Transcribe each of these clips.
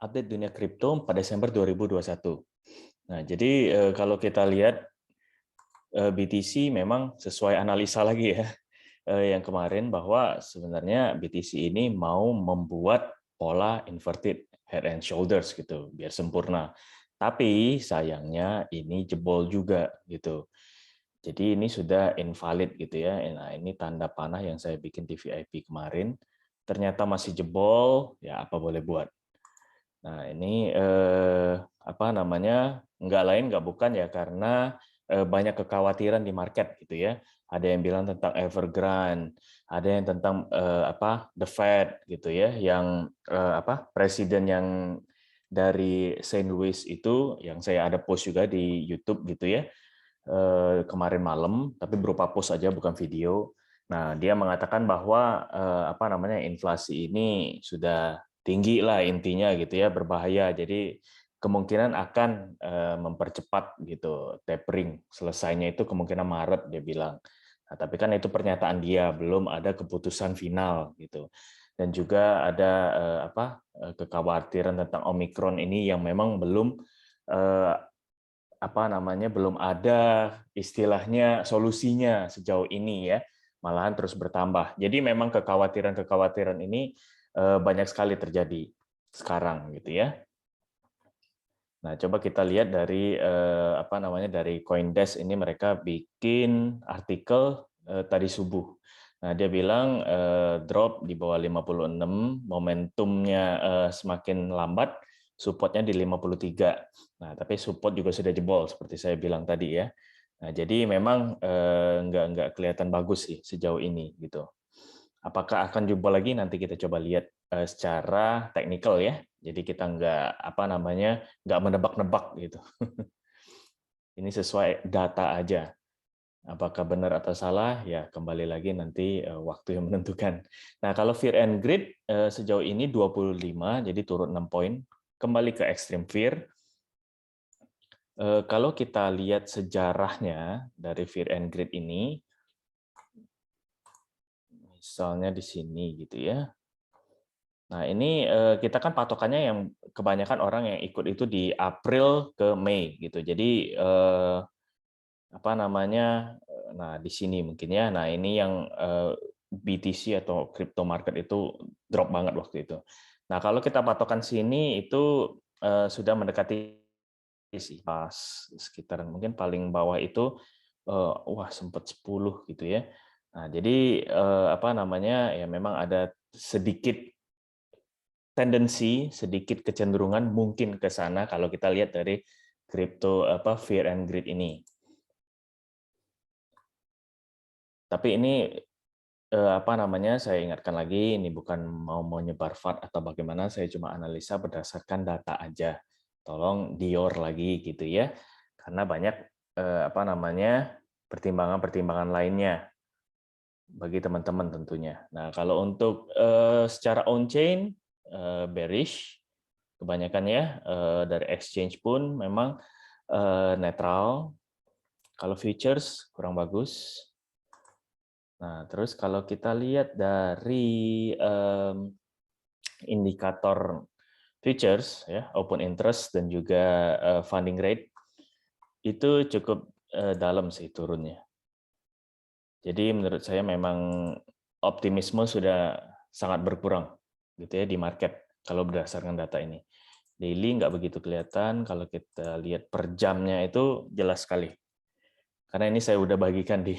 update dunia kripto 4 Desember 2021. Nah, jadi kalau kita lihat BTC memang sesuai analisa lagi ya yang kemarin bahwa sebenarnya BTC ini mau membuat pola inverted head and shoulders gitu biar sempurna. Tapi sayangnya ini jebol juga gitu. Jadi ini sudah invalid gitu ya. Nah, ini tanda panah yang saya bikin di VIP kemarin. Ternyata masih jebol, ya apa boleh buat. Nah, ini apa namanya? Nggak lain nggak bukan ya karena banyak kekhawatiran di market gitu ya. Ada yang bilang tentang Evergrande, ada yang tentang apa The Fed gitu ya, yang apa presiden yang dari Saint Louis itu, yang saya ada post juga di YouTube gitu ya kemarin malam, tapi berupa post aja bukan video. Nah, dia mengatakan bahwa apa namanya inflasi ini sudah tinggi lah intinya gitu ya, berbahaya. Jadi kemungkinan akan mempercepat gitu tapering. Selesainya itu kemungkinan Maret dia bilang. Nah, tapi kan itu pernyataan dia, belum ada keputusan final gitu. Dan juga ada apa kekhawatiran tentang Omicron ini yang memang belum eh, apa namanya belum ada istilahnya solusinya sejauh ini ya, malahan terus bertambah. Jadi memang kekhawatiran-kekhawatiran ini banyak sekali terjadi sekarang gitu ya. Nah, coba kita lihat dari apa namanya dari CoinDesk ini mereka bikin artikel tadi subuh. Nah, dia bilang drop di bawah 56, momentumnya semakin lambat, supportnya di 53. Nah, tapi support juga sudah jebol seperti saya bilang tadi ya. Nah, jadi memang nggak kelihatan bagus sih sejauh ini gitu. Apakah akan jebol lagi nanti kita coba lihat secara teknikal ya. Jadi kita nggak apa namanya nggak menebak-nebak gitu. Ini sesuai data aja. Apakah benar atau salah ya kembali lagi nanti waktu yang menentukan. Nah kalau Fear and Greed sejauh ini 25 jadi turun 6 poin. Kembali ke Extreme Fear. Kalau kita lihat sejarahnya dari Fear and Greed ini, misalnya di sini gitu ya. Nah, ini kita kan patokannya yang kebanyakan orang yang ikut itu di April ke Mei gitu. Jadi apa namanya? Nah, di sini mungkin ya. Nah, ini yang BTC atau crypto market itu drop banget waktu itu. Nah, kalau kita patokan sini itu sudah mendekati sih pas sekitaran mungkin paling bawah itu wah sempat 10 gitu ya. Nah, jadi apa namanya? Ya memang ada sedikit tendensi, sedikit kecenderungan mungkin ke sana kalau kita lihat dari crypto apa Fear and Greed ini. Tapi ini apa namanya? Saya ingatkan lagi ini bukan mau menyebar FAD atau bagaimana, saya cuma analisa berdasarkan data aja. Tolong dior lagi gitu ya. Karena banyak apa namanya? Pertimbangan-pertimbangan lainnya bagi teman-teman tentunya. Nah, kalau untuk secara on-chain bearish kebanyakan ya dari exchange pun memang netral. Kalau futures kurang bagus. Nah, terus kalau kita lihat dari indikator futures ya, open interest dan juga funding rate itu cukup dalam sih turunnya. Jadi menurut saya memang optimisme sudah sangat berkurang gitu ya di market kalau berdasarkan data ini. Daily nggak begitu kelihatan, kalau kita lihat per jamnya itu jelas sekali. Karena ini saya udah bagikan di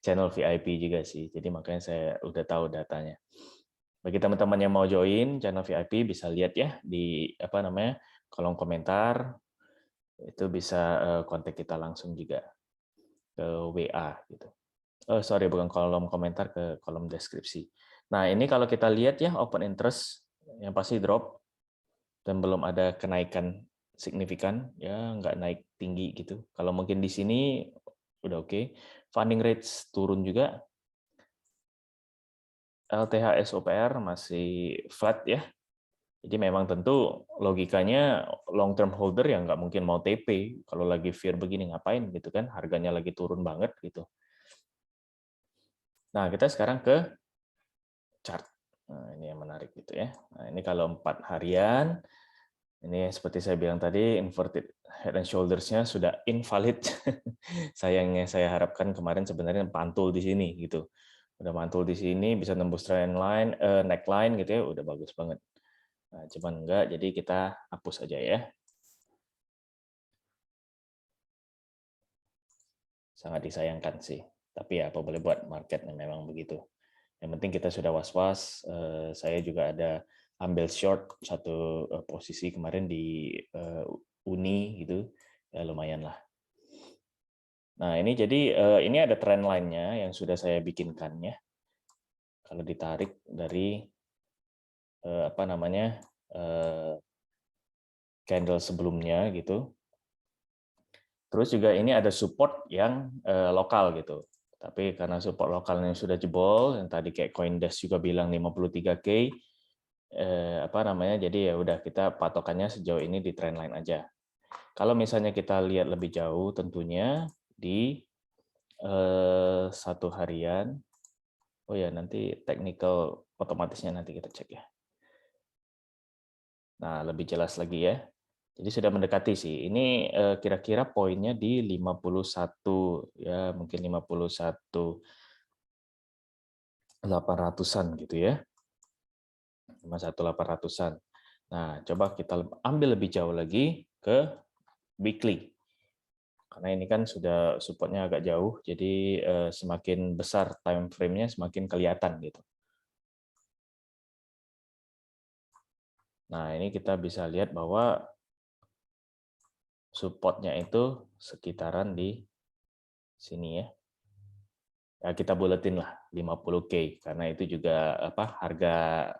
channel VIP juga sih, jadi makanya saya udah tahu datanya. Bagi teman-teman yang mau join channel VIP bisa lihat ya di apa namanya kolom komentar, itu bisa kontak kita langsung juga ke WA gitu. Oh, sorry, bukan kolom komentar, ke kolom deskripsi. Nah, ini kalau kita lihat ya, open interest yang pasti drop dan belum ada kenaikan signifikan, ya nggak naik tinggi gitu. Kalau mungkin di sini udah oke. Funding rates turun juga. LTH SOPR masih flat ya. Jadi memang tentu logikanya long term holder yang nggak mungkin mau TP kalau lagi fear begini ngapain gitu kan, harganya lagi turun banget gitu. Nah, kita sekarang ke chart. Nah, ini yang menarik gitu ya. Nah, ini kalau 4 harian, Ini seperti saya bilang tadi, inverted head and shoulders-nya sudah invalid. Sayangnya saya harapkan kemarin sebenarnya pantul di sini gitu. Udah mantul di sini bisa nembus trendline, neckline gitu ya, udah bagus banget. Nah, cuman enggak, jadi kita hapus aja ya. Sangat disayangkan sih. Tapi ya apa boleh buat, marketnya memang begitu. Yang penting kita sudah was-was. Saya juga ada ambil short satu posisi kemarin di Uni gitu, ya lumayan lah. Nah ini jadi ini ada trend line-nya yang sudah saya bikinkan ya. Kalau ditarik dari apa namanya candle sebelumnya gitu. Terus juga ini ada support yang lokal gitu. Tapi karena support lokalnya sudah jebol, yang tadi kayak CoinDesk juga bilang 53K, apa namanya, jadi ya udah kita patokannya sejauh ini di trendline aja. Kalau misalnya kita lihat lebih jauh, tentunya di satu harian, oh ya nanti technical otomatisnya nanti kita cek ya. Nah lebih jelas lagi ya. Jadi sudah mendekati sih. Ini kira-kira poinnya di 51 ya, mungkin 51.800-an gitu ya. 51.800-an. Nah, coba kita ambil lebih jauh lagi ke weekly. Karena ini kan sudah supportnya agak jauh, jadi semakin besar time frame-nya semakin kelihatan gitu. Nah, ini kita bisa lihat bahwa supportnya itu sekitaran di sini ya. Ya kita buletin lah 50K karena itu juga apa harga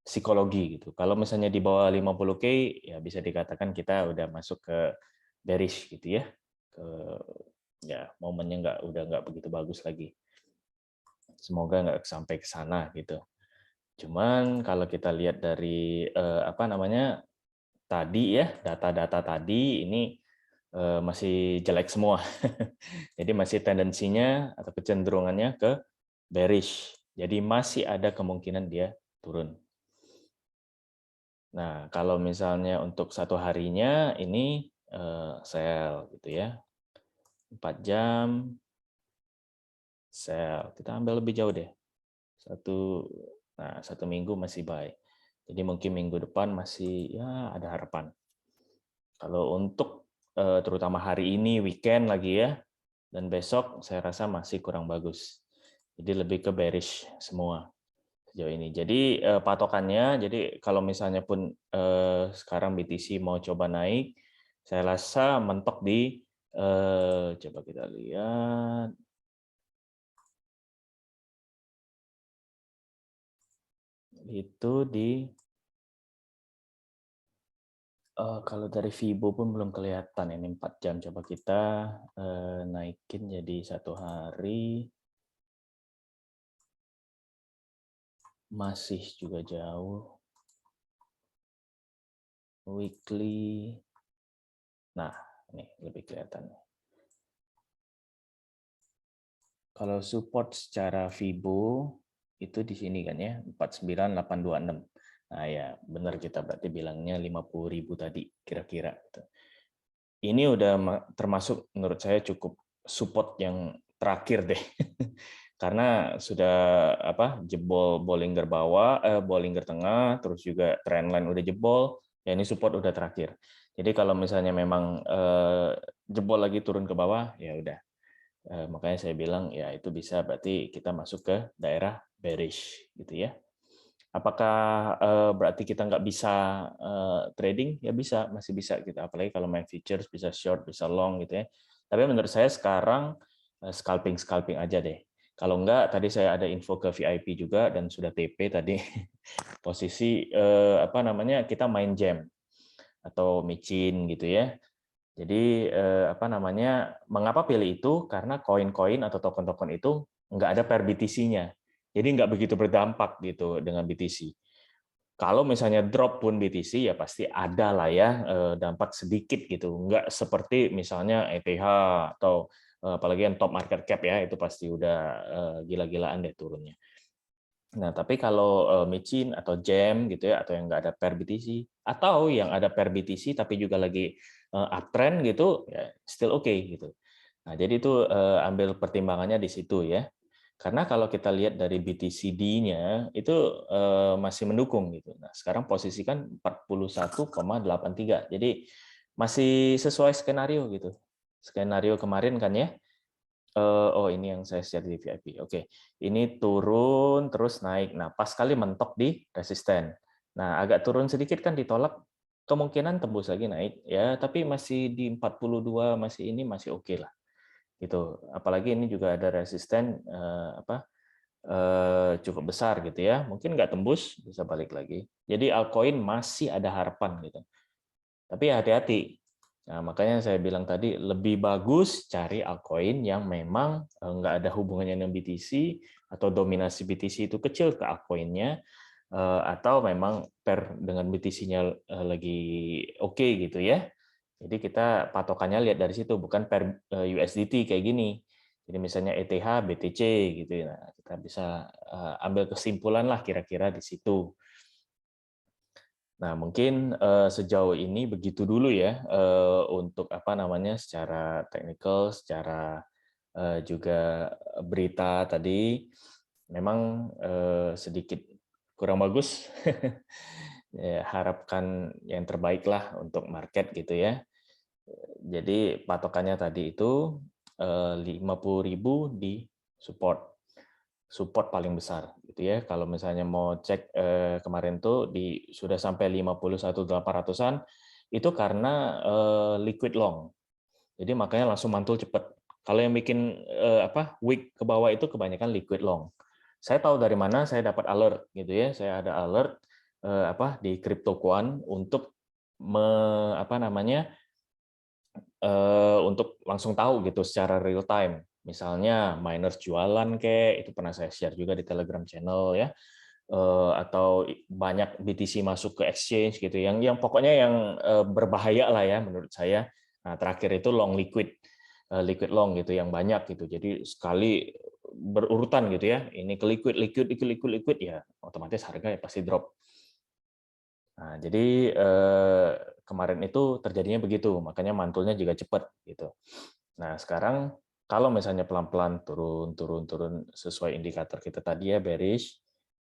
psikologi gitu. Kalau misalnya di bawah 50K ya bisa dikatakan kita udah masuk ke bearish gitu ya. Ke ya momennya udah nggak begitu bagus lagi. Semoga nggak sampai ke sana gitu. Cuman kalau kita lihat dari apa namanya tadi ya data-data tadi ini masih jelek semua. Jadi masih tendensinya atau kecenderungannya ke bearish. Jadi masih ada kemungkinan dia turun. Nah, kalau misalnya untuk satu harinya ini sell gitu ya. 4 jam sell. Kita ambil lebih jauh deh. Satu minggu masih buy. Jadi mungkin minggu depan masih ya ada harapan. Kalau untuk terutama hari ini weekend lagi ya dan besok saya rasa masih kurang bagus. Jadi lebih ke bearish semua sejauh ini. Jadi patokannya, jadi kalau misalnya pun sekarang BTC mau coba naik, saya rasa mentok di coba kita lihat itu di kalau dari Vibo pun belum kelihatan ini 4 jam. Coba kita naikin jadi satu hari. Masih juga jauh. Weekly. Nah, ini lebih kelihatan. Kalau support secara Vibo itu di sini kan ya, 49826. Nah ya, benar kita berarti bilangnya 50.000 tadi kira-kira. Ini udah termasuk menurut saya cukup support yang terakhir deh. Karena sudah apa jebol Bollinger bawah, Bollinger tengah, terus juga trendline udah jebol, ya ini support udah terakhir. Jadi kalau misalnya memang jebol lagi turun ke bawah, ya udah. Makanya saya bilang ya itu bisa berarti kita masuk ke daerah bearish gitu ya. Apakah berarti kita nggak bisa trading? Ya bisa, masih bisa kita. Apalagi kalau main futures bisa short, bisa long gitu ya. Tapi menurut saya sekarang scalping aja deh. Kalau enggak, tadi saya ada info ke VIP juga dan sudah TP tadi posisi apa namanya kita main jam atau micin gitu ya. Jadi apa namanya mengapa pilih itu? Karena koin-koin atau token-token itu nggak ada per BTC-nya. Jadi nggak begitu berdampak gitu dengan BTC. Kalau misalnya drop pun BTC ya pasti ada lah ya dampak sedikit gitu. Nggak seperti misalnya ETH atau apalagi yang top market cap ya itu pasti udah gila-gilaan deh turunnya. Nah, tapi kalau micin atau gem gitu ya, atau yang nggak ada pair BTC, atau yang ada pair BTC tapi juga lagi uptrend gitu, ya still oke gitu. Nah, jadi itu ambil pertimbangannya di situ ya. Karena kalau kita lihat dari BTCD-nya itu masih mendukung gitu. Nah, sekarang posisi kan 41,83. Jadi masih sesuai skenario gitu. Skenario kemarin kan ya. Oh, ini yang saya share di VIP. Oke, ini turun terus naik. Nah, pas kali mentok di resisten. Nah, agak turun sedikit kan ditolak, kemungkinan tembus lagi naik ya, tapi masih di 42 masih ini masih oke lah. Gitu. Apalagi ini juga ada resisten cukup besar gitu ya. Mungkin nggak tembus bisa balik lagi. Jadi altcoin masih ada harapan gitu. Tapi hati-hati. Nah, makanya saya bilang tadi lebih bagus cari altcoin yang memang nggak ada hubungannya dengan BTC atau dominasi BTC itu kecil ke altcoinnya atau memang pair dengan BTC-nya lagi oke gitu ya. Jadi kita patokannya lihat dari situ bukan per USDT kayak gini. Jadi misalnya ETH, BTC gitu ya. Nah, kita bisa ambil kesimpulan lah kira-kira di situ. Nah, mungkin sejauh ini begitu dulu ya untuk apa namanya secara teknikal, secara juga berita tadi memang sedikit kurang bagus. Ya, harapkan yang terbaik lah untuk market gitu ya. Jadi patokannya tadi itu 50.000 di support paling besar gitu ya. Kalau misalnya mau cek kemarin tuh sudah sampai 51.800-an itu karena liquid long. Jadi makanya langsung mantul cepat. Kalau yang bikin wick ke bawah itu kebanyakan liquid long. Saya tahu dari mana saya dapat alert gitu ya. Saya ada alert di CryptoQuant untuk untuk langsung tahu gitu secara real time. Misalnya miners jualan kayak itu pernah saya share juga di Telegram channel ya. Atau banyak BTC masuk ke exchange gitu yang pokoknya yang berbahaya lah ya menurut saya. Nah, terakhir itu long liquid long gitu yang banyak gitu. Jadi sekali berurutan gitu ya. Ini ke liquid ya otomatis harga ya pasti drop. Nah, jadi kemarin itu terjadinya begitu, makanya mantulnya juga cepat gitu. Nah, sekarang kalau misalnya pelan-pelan turun sesuai indikator kita tadi ya bearish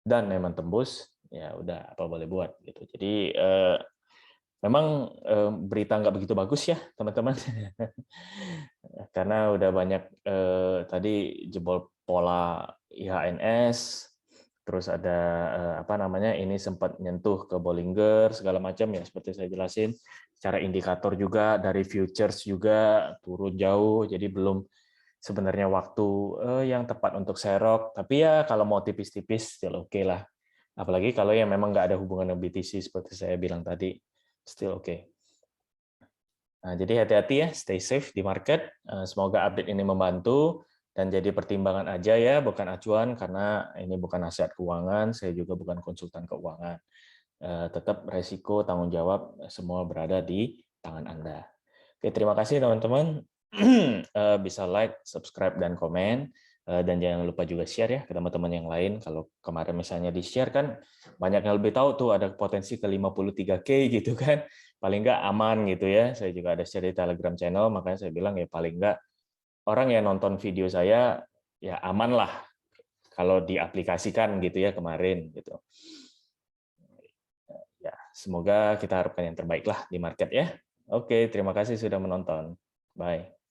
dan memang tembus, ya udah apa boleh buat gitu. Jadi memang berita nggak begitu bagus ya teman-teman, karena udah banyak tadi jebol pola IHNS, terus ada ini sempat nyentuh ke Bollinger segala macam ya seperti saya jelasin. Secara indikator juga dari futures juga turun jauh, jadi belum sebenarnya waktu yang tepat untuk serok. Tapi ya kalau mau tipis-tipis still oke lah. Apalagi kalau yang memang nggak ada hubungan dengan BTC seperti saya bilang tadi, still oke. Nah, jadi hati-hati ya, stay safe di market. Semoga update ini membantu dan jadi pertimbangan aja ya, bukan acuan karena ini bukan nasihat keuangan, saya juga bukan konsultan keuangan. Tetap resiko tanggung jawab semua berada di tangan Anda. Oke, terima kasih teman-teman. Bisa like, subscribe, dan komen. Dan jangan lupa juga share ya ke teman-teman yang lain. Kalau kemarin misalnya di-share kan banyak yang lebih tahu tuh ada potensi ke 53K gitu kan. Paling nggak aman gitu ya. Saya juga ada share di Telegram channel, makanya saya bilang ya paling nggak orang yang nonton video saya ya aman lah kalau diaplikasikan gitu ya kemarin gitu. Ya, semoga kita harapkan yang terbaik lah di market ya. Oke, terima kasih sudah menonton. Bye.